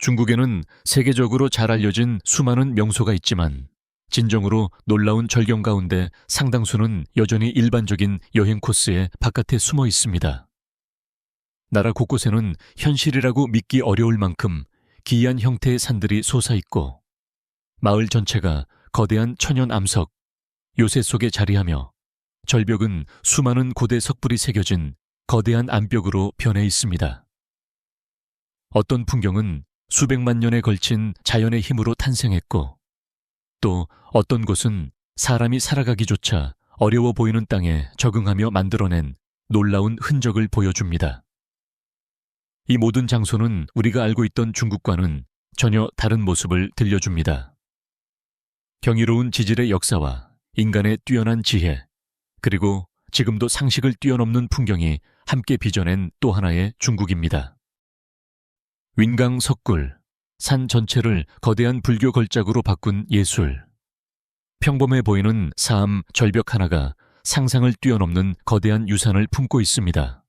중국에는 세계적으로 잘 알려진 수많은 명소가 있지만 진정으로 놀라운 절경 가운데 상당수는 여전히 일반적인 여행 코스의 바깥에 숨어 있습니다. 나라 곳곳에는 현실이라고 믿기 어려울 만큼 기이한 형태의 산들이 솟아있고 마을 전체가 거대한 천연 암석, 요새 속에 자리하며 절벽은 수많은 고대 석불이 새겨진 거대한 암벽으로 변해 있습니다. 어떤 풍경은 수백만 년에 걸친 자연의 힘으로 탄생했고 또 어떤 곳은 사람이 살아가기조차 어려워 보이는 땅에 적응하며 만들어낸 놀라운 흔적을 보여줍니다. 이 모든 장소는 우리가 알고 있던 중국과는 전혀 다른 모습을 들려줍니다. 경이로운 지질의 역사와 인간의 뛰어난 지혜, 그리고 지금도 상식을 뛰어넘는 풍경이 함께 빚어낸 또 하나의 중국입니다. 윈강 석굴, 산 전체를 거대한 불교 걸작으로 바꾼 예술. 평범해 보이는 사암 절벽 하나가 상상을 뛰어넘는 거대한 유산을 품고 있습니다.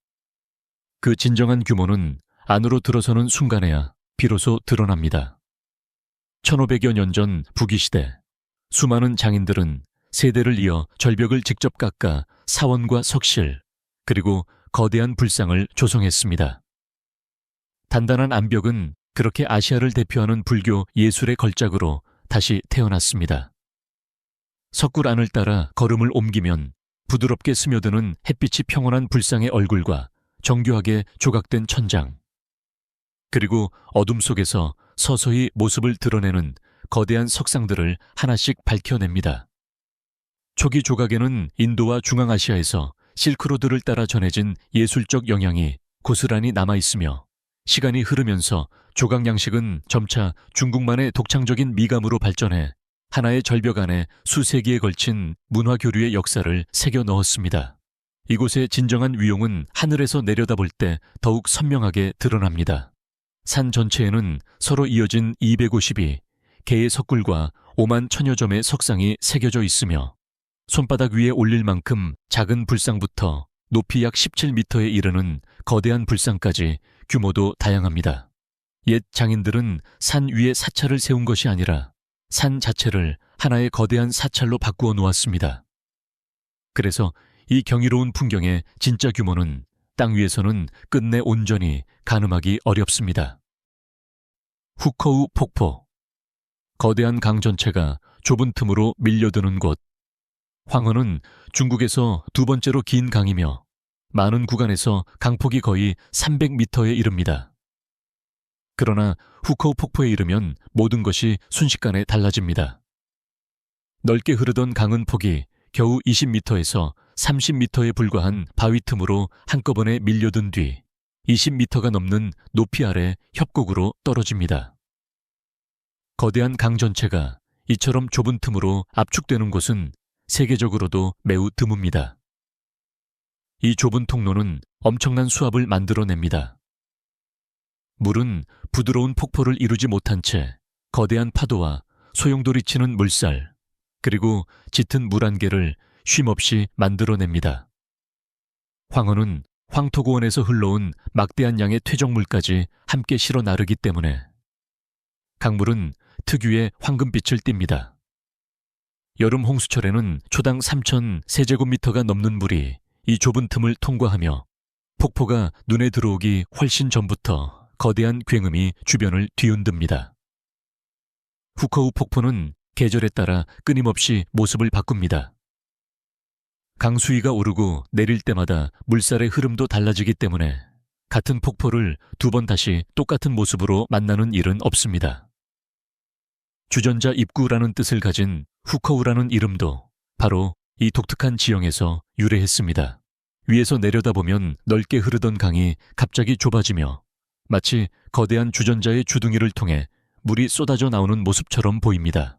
그 진정한 규모는 안으로 들어서는 순간에야 비로소 드러납니다. 1500여 년 전 부귀시대, 수많은 장인들은 세대를 이어 절벽을 직접 깎아 사원과 석실, 그리고 거대한 불상을 조성했습니다. 단단한 암벽은 그렇게 아시아를 대표하는 불교 예술의 걸작으로 다시 태어났습니다. 석굴 안을 따라 걸음을 옮기면 부드럽게 스며드는 햇빛이 평온한 불상의 얼굴과 정교하게 조각된 천장, 그리고 어둠 속에서 서서히 모습을 드러내는 거대한 석상들을 하나씩 밝혀냅니다. 초기 조각에는 인도와 중앙아시아에서 실크로드를 따라 전해진 예술적 영향이 고스란히 남아있으며 시간이 흐르면서 조각 양식은 점차 중국만의 독창적인 미감으로 발전해 하나의 절벽 안에 수세기에 걸친 문화 교류의 역사를 새겨 넣었습니다. 이곳의 진정한 위용은 하늘에서 내려다볼 때 더욱 선명하게 드러납니다. 산 전체에는 서로 이어진 252 개의 석굴과 5만 천여 점의 석상이 새겨져 있으며 손바닥 위에 올릴 만큼 작은 불상부터 높이 약 17m에 이르는 거대한 불상까지 규모도 다양합니다. 옛 장인들은 산 위에 사찰을 세운 것이 아니라 산 자체를 하나의 거대한 사찰로 바꾸어 놓았습니다. 그래서 이 경이로운 풍경의 진짜 규모는 땅 위에서는 끝내 온전히 가늠하기 어렵습니다. 후커우 폭포, 거대한 강 전체가 좁은 틈으로 밀려드는 곳. 황허는 중국에서 두 번째로 긴 강이며 많은 구간에서 강폭이 거의 300m에 이릅니다. 그러나 후커우 폭포에 이르면 모든 것이 순식간에 달라집니다. 넓게 흐르던 강은 폭이 겨우 20m에서 30m에 불과한 바위 틈으로 한꺼번에 밀려든 뒤 20m가 넘는 높이 아래 협곡으로 떨어집니다. 거대한 강 전체가 이처럼 좁은 틈으로 압축되는 곳은 세계적으로도 매우 드뭅니다. 이 좁은 통로는 엄청난 수압을 만들어냅니다. 물은 부드러운 폭포를 이루지 못한 채 거대한 파도와 소용돌이치는 물살, 그리고 짙은 물 안개를 쉼없이 만들어냅니다. 황허는 황토고원에서 흘러온 막대한 양의 퇴적물까지 함께 실어 나르기 때문에 강물은 특유의 황금빛을 띱니다. 여름 홍수철에는 초당 3,000 세제곱미터가 넘는 물이 이 좁은 틈을 통과하며 폭포가 눈에 들어오기 훨씬 전부터 거대한 굉음이 주변을 뒤흔듭니다. 후커우 폭포는 계절에 따라 끊임없이 모습을 바꿉니다. 강수위가 오르고 내릴 때마다 물살의 흐름도 달라지기 때문에 같은 폭포를 두 번 다시 똑같은 모습으로 만나는 일은 없습니다. 주전자 입구라는 뜻을 가진 후커우라는 이름도 바로 이 독특한 지형에서 유래했습니다. 위에서 내려다보면 넓게 흐르던 강이 갑자기 좁아지며 마치 거대한 주전자의 주둥이를 통해 물이 쏟아져 나오는 모습처럼 보입니다.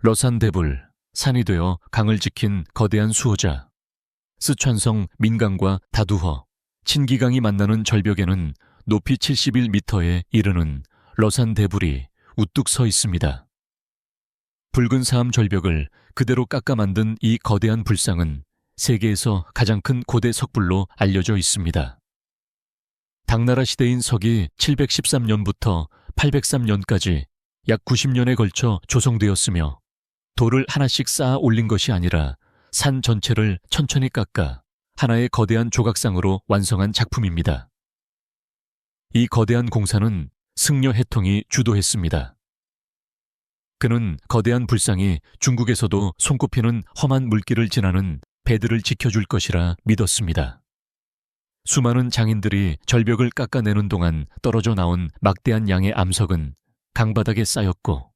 러산대불, 산이 되어 강을 지킨 거대한 수호자, 스촨성 민강과 다두허, 친기강이 만나는 절벽에는 높이 71m에 이르는 러산대불이 우뚝 서 있습니다. 붉은 사암 절벽을 그대로 깎아 만든 이 거대한 불상은 세계에서 가장 큰 고대 석불로 알려져 있습니다. 당나라 시대인 서기 713년부터 803년까지 약 90년에 걸쳐 조성되었으며 돌을 하나씩 쌓아 올린 것이 아니라 산 전체를 천천히 깎아 하나의 거대한 조각상으로 완성한 작품입니다. 이 거대한 공사는 승려 해통이 주도했습니다. 그는 거대한 불상이 중국에서도 손꼽히는 험한 물길을 지나는 배들을 지켜줄 것이라 믿었습니다. 수많은 장인들이 절벽을 깎아내는 동안 떨어져 나온 막대한 양의 암석은 강바닥에 쌓였고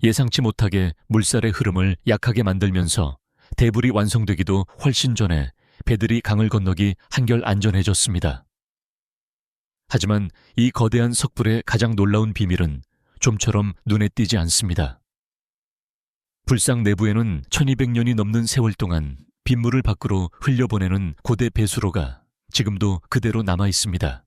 예상치 못하게 물살의 흐름을 약하게 만들면서 대불이 완성되기도 훨씬 전에 배들이 강을 건너기 한결 안전해졌습니다. 하지만 이 거대한 석불의 가장 놀라운 비밀은 좀처럼 눈에 띄지 않습니다. 불상 내부에는 1200년이 넘는 세월 동안 빗물을 밖으로 흘려보내는 고대 배수로가 지금도 그대로 남아 있습니다.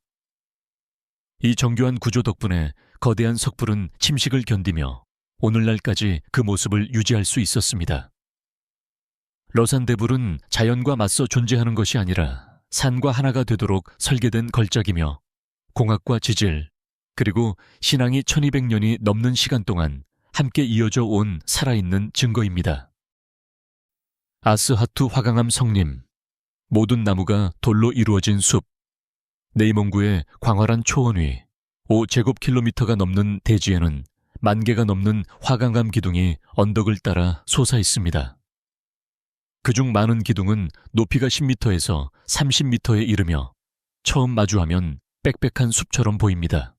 이 정교한 구조 덕분에 거대한 석불은 침식을 견디며 오늘날까지 그 모습을 유지할 수 있었습니다. 러산대불은 자연과 맞서 존재하는 것이 아니라 산과 하나가 되도록 설계된 걸작이며 공학과 지질, 그리고 신앙이 1200년이 넘는 시간 동안 함께 이어져 온 살아있는 증거입니다. 아스하투 화강암 성림, 모든 나무가 돌로 이루어진 숲, 네이몽구의 광활한 초원 위 5제곱킬로미터가 넘는 대지에는 10,000개가 넘는 화강암 기둥이 언덕을 따라 솟아 있습니다. 그중 많은 기둥은 높이가 10m에서 30m에 이르며 처음 마주하면 빽빽한 숲처럼 보입니다.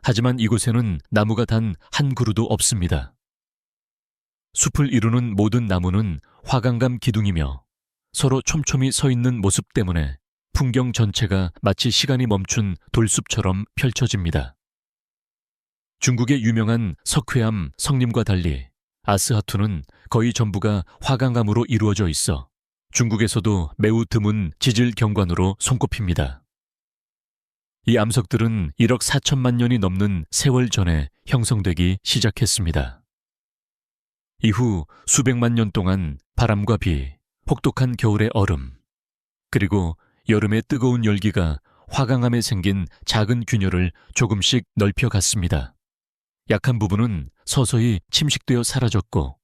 하지만 이곳에는 나무가 단 한 그루도 없습니다. 숲을 이루는 모든 나무는 화강암 기둥이며 서로 촘촘히 서 있는 모습 때문에 풍경 전체가 마치 시간이 멈춘 돌숲처럼 펼쳐집니다. 중국의 유명한 석회암 성림과 달리 아스하투는 거의 전부가 화강암으로 이루어져 있어 중국에서도 매우 드문 지질 경관으로 손꼽힙니다. 이 암석들은 1억 4천만 년이 넘는 세월 전에 형성되기 시작했습니다. 이후 수백만 년 동안 바람과 비, 혹독한 겨울의 얼음, 그리고 여름의 뜨거운 열기가 화강암에 생긴 작은 균열을 조금씩 넓혀갔습니다. 약한 부분은 서서히 침식되어 사라졌고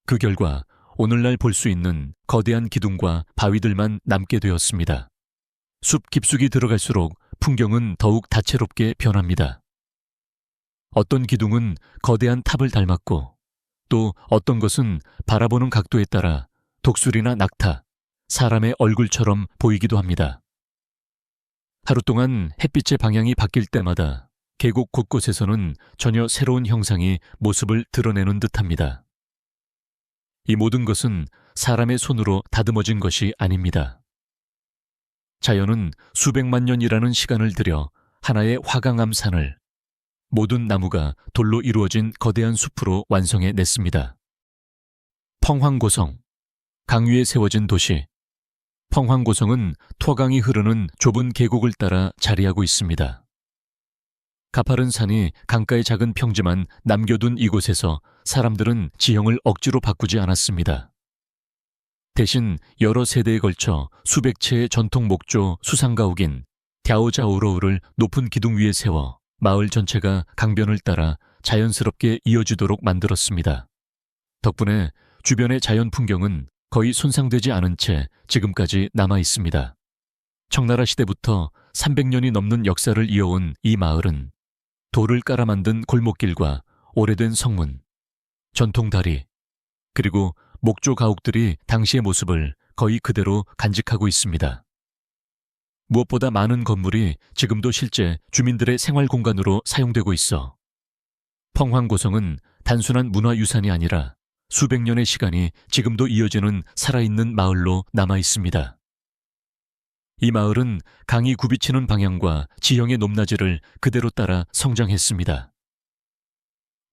그 결과 오늘날 볼 수 있는 거대한 기둥과 바위들만 남게 되었습니다. 숲 깊숙이 들어갈수록 풍경은 더욱 다채롭게 변합니다. 어떤 기둥은 거대한 탑을 닮았고 또 어떤 것은 바라보는 각도에 따라 독수리나 낙타, 사람의 얼굴처럼 보이기도 합니다. 하루 동안 햇빛의 방향이 바뀔 때마다 계곡 곳곳에서는 전혀 새로운 형상이 모습을 드러내는 듯합니다. 이 모든 것은 사람의 손으로 다듬어진 것이 아닙니다. 자연은 수백만 년이라는 시간을 들여 하나의 화강암 산을 모든 나무가 돌로 이루어진 거대한 숲으로 완성해 냈습니다. 펑황고성, 강 위에 세워진 도시. 펑황고성은 토강이 흐르는 좁은 계곡을 따라 자리하고 있습니다. 가파른 산이 강가의 작은 평지만 남겨둔 이곳에서 사람들은 지형을 억지로 바꾸지 않았습니다. 대신 여러 세대에 걸쳐 수백 채의 전통 목조 수상가옥인 갸오자오로우를 높은 기둥 위에 세워 마을 전체가 강변을 따라 자연스럽게 이어지도록 만들었습니다. 덕분에 주변의 자연 풍경은 거의 손상되지 않은 채 지금까지 남아 있습니다. 청나라 시대부터 300년이 넘는 역사를 이어온 이 마을은 돌을 깔아 만든 골목길과 오래된 성문, 전통 다리, 그리고 목조 가옥들이 당시의 모습을 거의 그대로 간직하고 있습니다. 무엇보다 많은 건물이 지금도 실제 주민들의 생활 공간으로 사용되고 있어 펑황고성은 단순한 문화유산이 아니라 수백 년의 시간이 지금도 이어지는 살아있는 마을로 남아 있습니다. 이 마을은 강이 굽이치는 방향과 지형의 높낮이를 그대로 따라 성장했습니다.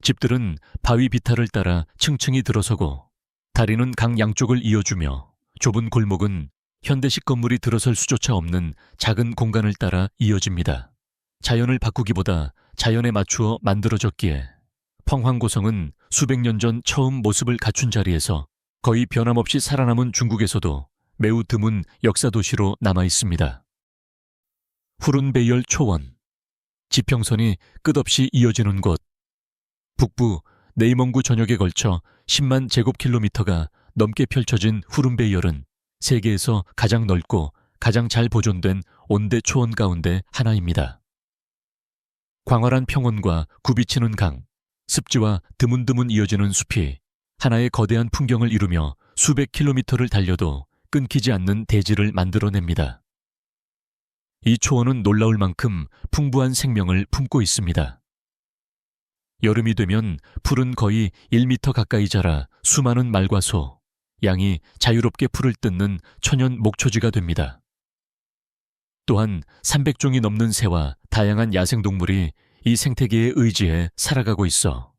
집들은 바위 비탈을 따라 층층이 들어서고 다리는 강 양쪽을 이어주며 좁은 골목은 현대식 건물이 들어설 수조차 없는 작은 공간을 따라 이어집니다. 자연을 바꾸기보다 자연에 맞추어 만들어졌기에 펑황고성은 수백 년 전 처음 모습을 갖춘 자리에서 거의 변함없이 살아남은 중국에서도 매우 드문 역사 도시로 남아 있습니다. 후룬베이얼 초원. 지평선이 끝없이 이어지는 곳. 북부 네이멍구 전역에 걸쳐 10만 제곱킬로미터가 넘게 펼쳐진 후룬베이얼은 세계에서 가장 넓고 가장 잘 보존된 온대 초원 가운데 하나입니다. 광활한 평원과 굽이치는 강, 습지와 드문드문 이어지는 숲이 하나의 거대한 풍경을 이루며 수백 킬로미터를 달려도 끊기지 않는 대지를 만들어냅니다. 이 초원은 놀라울 만큼 풍부한 생명을 품고 있습니다. 여름이 되면 풀은 거의 1m 가까이 자라 수많은 말과 소, 양이 자유롭게 풀을 뜯는 천연 목초지가 됩니다. 또한 300종이 넘는 새와 다양한 야생동물이 이 생태계에 의지해 살아가고 있어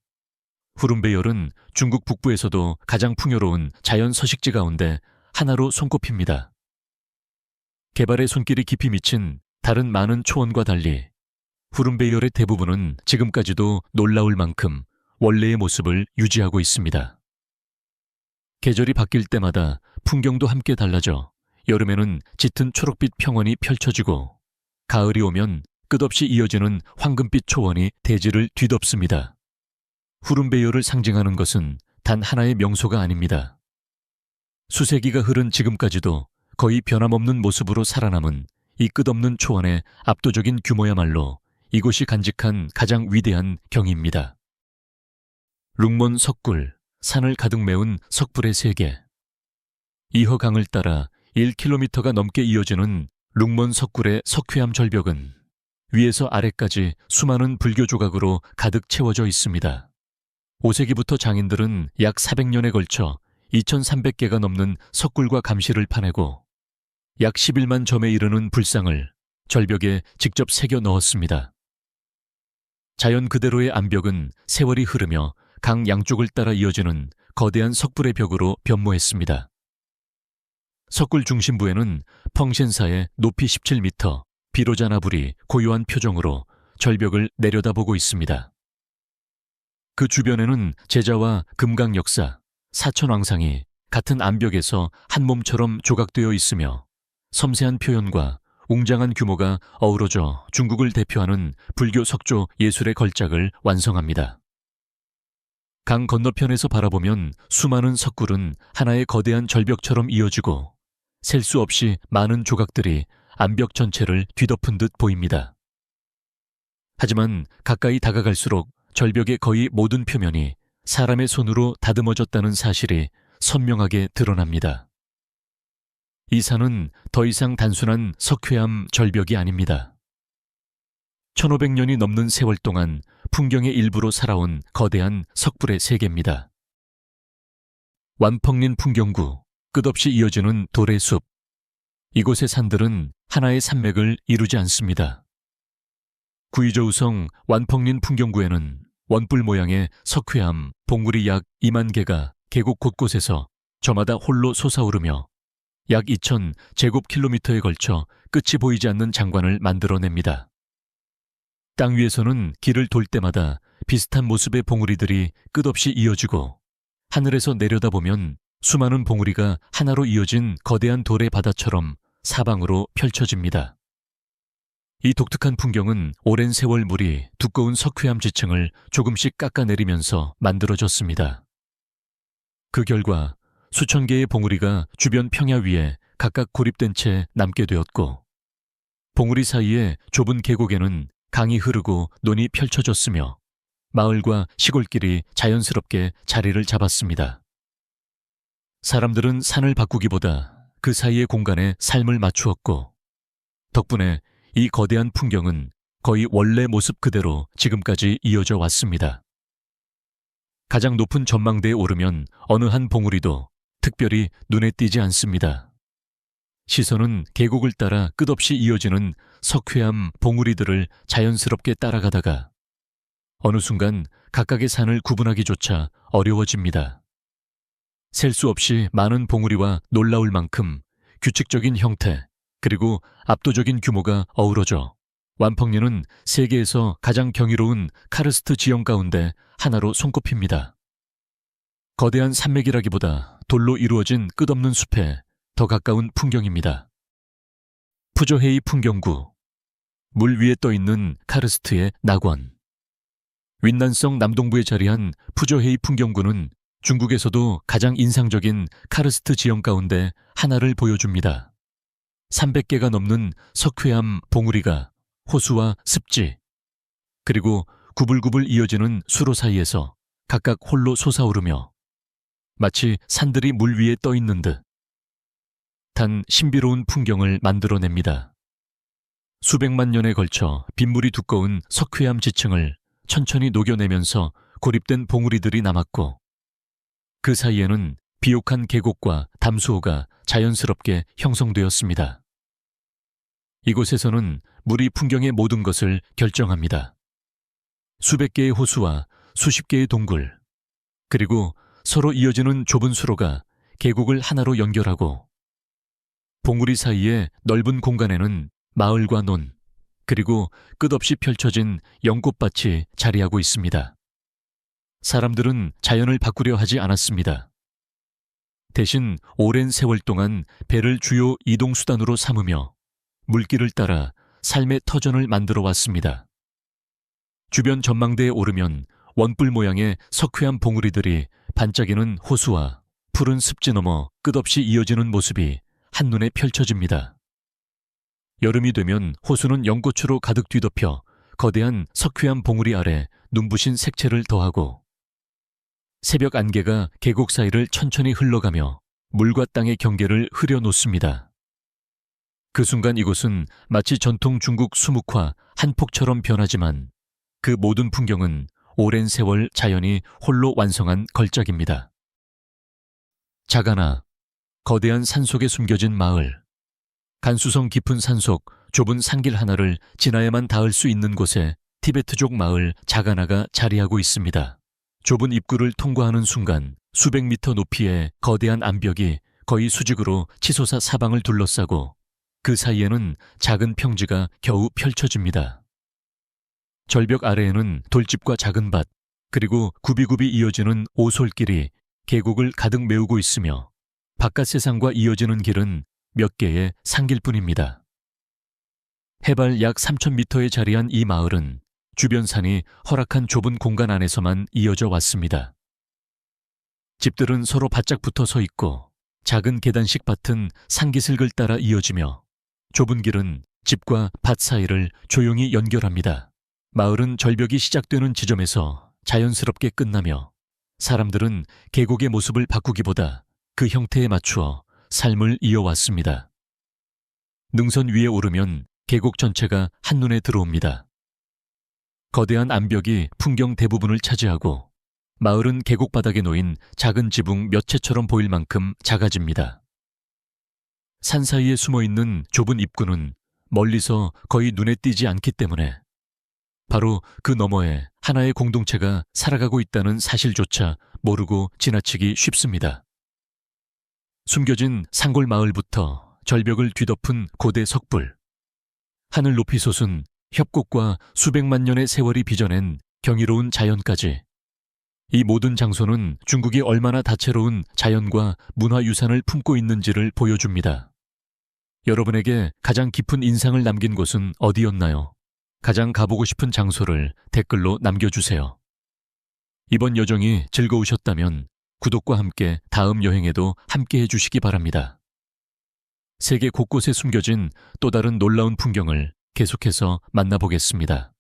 후룬베이얼은 중국 북부에서도 가장 풍요로운 자연 서식지 가운데 하나로 손꼽힙니다. 개발의 손길이 깊이 미친 다른 많은 초원과 달리 후룬베이얼의 대부분은 지금까지도 놀라울 만큼 원래의 모습을 유지하고 있습니다. 계절이 바뀔 때마다 풍경도 함께 달라져 여름에는 짙은 초록빛 평원이 펼쳐지고 가을이 오면 끝없이 이어지는 황금빛 초원이 대지를 뒤덮습니다. 후룬베이얼을 상징하는 것은 단 하나의 명소가 아닙니다. 수세기가 흐른 지금까지도 거의 변함없는 모습으로 살아남은 이 끝없는 초원의 압도적인 규모야말로 이곳이 간직한 가장 위대한 경이입니다. 룽몬 석굴, 산을 가득 메운 석불의 세계. 이허강을 따라 1km가 넘게 이어지는 룽몬 석굴의 석회암 절벽은 위에서 아래까지 수많은 불교 조각으로 가득 채워져 있습니다. 5세기부터 장인들은 약 400년에 걸쳐 2300개가 넘는 석굴과 감시를 파내고 약 11만 점에 이르는 불상을 절벽에 직접 새겨 넣었습니다. 자연 그대로의 암벽은 세월이 흐르며 강 양쪽을 따라 이어지는 거대한 석불의 벽으로 변모했습니다. 석굴 중심부에는 펑신사의 높이 17m, 비로자나불이 고요한 표정으로 절벽을 내려다보고 있습니다. 그 주변에는 제자와 금강 역사, 사천왕상이 같은 암벽에서 한 몸처럼 조각되어 있으며 섬세한 표현과 웅장한 규모가 어우러져 중국을 대표하는 불교 석조 예술의 걸작을 완성합니다. 강 건너편에서 바라보면 수많은 석굴은 하나의 거대한 절벽처럼 이어지고 셀 수 없이 많은 조각들이 암벽 전체를 뒤덮은 듯 보입니다. 하지만 가까이 다가갈수록 절벽의 거의 모든 표면이 사람의 손으로 다듬어졌다는 사실이 선명하게 드러납니다. 이 산은 더 이상 단순한 석회암 절벽이 아닙니다. 1500년이 넘는 세월 동안 풍경의 일부로 살아온 거대한 석불의 세계입니다. 완펑린 풍경구, 끝없이 이어지는 돌의 숲. 이곳의 산들은 하나의 산맥을 이루지 않습니다. 구이저우성 완펑린 풍경구에는 원뿔 모양의 석회암, 봉우리 약 2만 개가 계곡 곳곳에서 저마다 홀로 솟아오르며 약 2000 제곱킬로미터에 걸쳐 끝이 보이지 않는 장관을 만들어냅니다. 땅 위에서는 길을 돌 때마다 비슷한 모습의 봉우리들이 끝없이 이어지고 하늘에서 내려다보면 수많은 봉우리가 하나로 이어진 거대한 돌의 바다처럼 사방으로 펼쳐집니다. 이 독특한 풍경은 오랜 세월 물이 두꺼운 석회암 지층을 조금씩 깎아내리면서 만들어졌습니다. 그 결과 수천 개의 봉우리가 주변 평야 위에 각각 고립된 채 남게 되었고 봉우리 사이의 좁은 계곡에는 강이 흐르고 논이 펼쳐졌으며 마을과 시골길이 자연스럽게 자리를 잡았습니다. 사람들은 산을 바꾸기보다 그 사이의 공간에 삶을 맞추었고 덕분에 이 거대한 풍경은 거의 원래 모습 그대로 지금까지 이어져 왔습니다. 가장 높은 전망대에 오르면 어느 한 봉우리도 특별히 눈에 띄지 않습니다. 시선은 계곡을 따라 끝없이 이어지는 석회암 봉우리들을 자연스럽게 따라가다가 어느 순간 각각의 산을 구분하기조차 어려워집니다. 셀 수 없이 많은 봉우리와 놀라울 만큼 규칙적인 형태 그리고 압도적인 규모가 어우러져 완펑리는 세계에서 가장 경이로운 카르스트 지형 가운데 하나로 손꼽힙니다. 거대한 산맥이라기보다 돌로 이루어진 끝없는 숲에 더 가까운 풍경입니다. 푸조헤이 풍경구. 물 위에 떠 있는 카르스트의 낙원. 윈난성 남동부에 자리한 푸조헤이 풍경구는 중국에서도 가장 인상적인 카르스트 지형 가운데 하나를 보여줍니다. 300개가 넘는 석회암 봉우리가 호수와 습지, 그리고 구불구불 이어지는 수로 사이에서 각각 홀로 솟아오르며 마치 산들이 물 위에 떠 있는 듯 단 신비로운 풍경을 만들어냅니다. 수백만 년에 걸쳐 빗물이 두꺼운 석회암 지층을 천천히 녹여내면서 고립된 봉우리들이 남았고, 그 사이에는 비옥한 계곡과 담수호가 자연스럽게 형성되었습니다. 이곳에서는 물이 풍경의 모든 것을 결정합니다. 수백 개의 호수와 수십 개의 동굴, 그리고 서로 이어지는 좁은 수로가 계곡을 하나로 연결하고, 봉우리 사이의 넓은 공간에는 마을과 논, 그리고 끝없이 펼쳐진 연꽃밭이 자리하고 있습니다. 사람들은 자연을 바꾸려 하지 않았습니다. 대신 오랜 세월 동안 배를 주요 이동수단으로 삼으며 물길을 따라 삶의 터전을 만들어 왔습니다. 주변 전망대에 오르면 원뿔 모양의 석회암 봉우리들이 반짝이는 호수와 푸른 습지 너머 끝없이 이어지는 모습이 한눈에 펼쳐집니다. 여름이 되면 호수는 연꽃으로 가득 뒤덮여 거대한 석회암 봉우리 아래 눈부신 색채를 더하고, 새벽 안개가 계곡 사이를 천천히 흘러가며 물과 땅의 경계를 흐려놓습니다. 그 순간 이곳은 마치 전통 중국 수묵화 한 폭처럼 변하지만, 그 모든 풍경은 오랜 세월 자연이 홀로 완성한 걸작입니다. 자가나, 거대한 산속에 숨겨진 마을. 간수성 깊은 산속 좁은 산길 하나를 지나야만 닿을 수 있는 곳에 티베트족 마을 자가나가 자리하고 있습니다. 좁은 입구를 통과하는 순간 수백 미터 높이의 거대한 암벽이 거의 수직으로 치솟아 사방을 둘러싸고, 그 사이에는 작은 평지가 겨우 펼쳐집니다. 절벽 아래에는 돌집과 작은 밭, 그리고 굽이굽이 이어지는 오솔길이 계곡을 가득 메우고 있으며, 바깥 세상과 이어지는 길은 몇 개의 산길뿐입니다. 해발 약 3,000m에 자리한 이 마을은 주변 산이 허락한 좁은 공간 안에서만 이어져 왔습니다. 집들은 서로 바짝 붙어 서 있고, 작은 계단식 밭은 산기슭을 따라 이어지며, 좁은 길은 집과 밭 사이를 조용히 연결합니다. 마을은 절벽이 시작되는 지점에서 자연스럽게 끝나며, 사람들은 계곡의 모습을 바꾸기보다 그 형태에 맞추어 삶을 이어왔습니다. 능선 위에 오르면 계곡 전체가 한눈에 들어옵니다. 거대한 암벽이 풍경 대부분을 차지하고, 마을은 계곡 바닥에 놓인 작은 지붕 몇 채처럼 보일 만큼 작아집니다. 산 사이에 숨어있는 좁은 입구는 멀리서 거의 눈에 띄지 않기 때문에 바로 그 너머에 하나의 공동체가 살아가고 있다는 사실조차 모르고 지나치기 쉽습니다. 숨겨진 산골 마을부터 절벽을 뒤덮은 고대 석불, 하늘 높이 솟은 협곡과 수백만 년의 세월이 빚어낸 경이로운 자연까지, 이 모든 장소는 중국이 얼마나 다채로운 자연과 문화유산을 품고 있는지를 보여줍니다. 여러분에게 가장 깊은 인상을 남긴 곳은 어디였나요? 가장 가보고 싶은 장소를 댓글로 남겨주세요. 이번 여정이 즐거우셨다면 구독과 함께 다음 여행에도 함께 해주시기 바랍니다. 세계 곳곳에 숨겨진 또 다른 놀라운 풍경을 계속해서 만나보겠습니다.